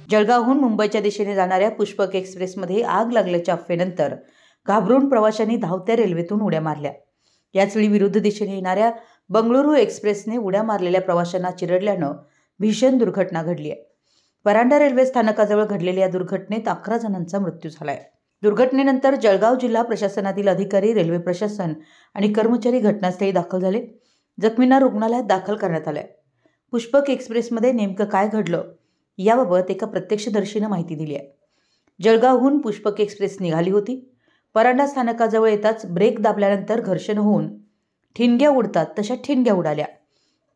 जळगावहून मुंबईच्या दिशेने जाणाऱ्या पुष्पक एक्सप्रेसमध्ये आग लागल्याच्या अफवेनंतर घाबरून प्रवाशांनी धावत्या रेल्वेतून उड्या मारल्या। याचवेळी विरुद्ध दिशेने येणाऱ्या बंगळुरू एक्सप्रेसने उड्या मारलेल्या प्रवाशांना चिरडल्यानं भीषण दुर्घटना घडली आहे। परांडा रेल्वे स्थानकाजवळ घडलेल्या या दुर्घटनेत 11 जणांचा मृत्यू झालाय। दुर्घटनेनंतर जळगाव जिल्हा प्रशासनातील अधिकारी, रेल्वे प्रशासन आणि कर्मचारी घटनास्थळी दाखल झाले। जखमींना रुग्णालयात दाखल करण्यात आले। पुष्पक एक्सप्रेसमध्ये नेमकं काय घडलं याबाबत एका प्रत्यक्षदर्शीनं माहिती दिली आहे। जळगावहून पुष्पक एक्सप्रेस निघाली होती। परांडा स्थानकाजवळ येताच ब्रेक दाबल्यानंतर घर्षण होऊन ठिणग्या उडतात तशा ठिणग्या उडाल्या।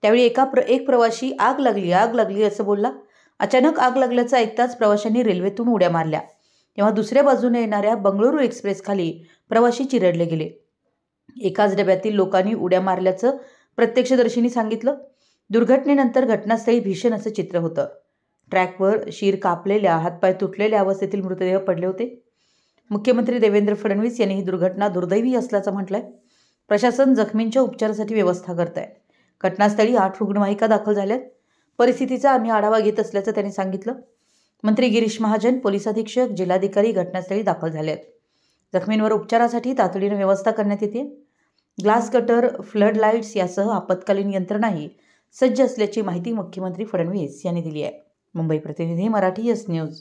त्यावेळी एक प्रवाशी आग लागली असं बोलला। अचानक आग लागल्याचं ऐकताच प्रवाशांनी रेल्वेतून उड्या मारल्या। तेव्हा दुसऱ्या बाजूने येणाऱ्या बंगळुरू एक्सप्रेस खाली प्रवाशी चिरडले गेले। एकाच डब्यातील लोकांनी उड्या मारल्याचं प्रत्यक्षदर्शींनी सांगितलं। दुर्घटनेनंतर घटनास्थळी भीषण असं चित्र होतं। ट्रॅकवर शीर कापलेल्या, हातपाय तुटलेल्या अवस्थेतील मृतदेह पडले होते। मुख्यमंत्री देवेंद्र फडणवीस यांनी ही दुर्घटना दुर्दैवी असल्याचं म्हटलंय। प्रशासन जखमींच्या उपचारासाठी व्यवस्था करत आहे। घटनास्थळी 8 रुग्णवाहिका दाखल झाल्यात। परिस्थितीचा आम्ही आढावा घेत असल्याचं त्यांनी सांगितलं। मंत्री गिरीश महाजन, पोलीस अधीक्षक, जिल्हाधिकारी घटनास्थळी दाखल झाले आहेत। जखमींवर उपचारासाठी तातडीने व्यवस्था करण्यात येते। ग्लास कटर, फ्लड लाईट्स यासह आपत्कालीन यंत्रणाही सज्ज असल्याची माहिती मुख्यमंत्री फडणवीस यांनी दिली आहे। मुंबई प्रतिनिधी, मराठी यस न्यूज।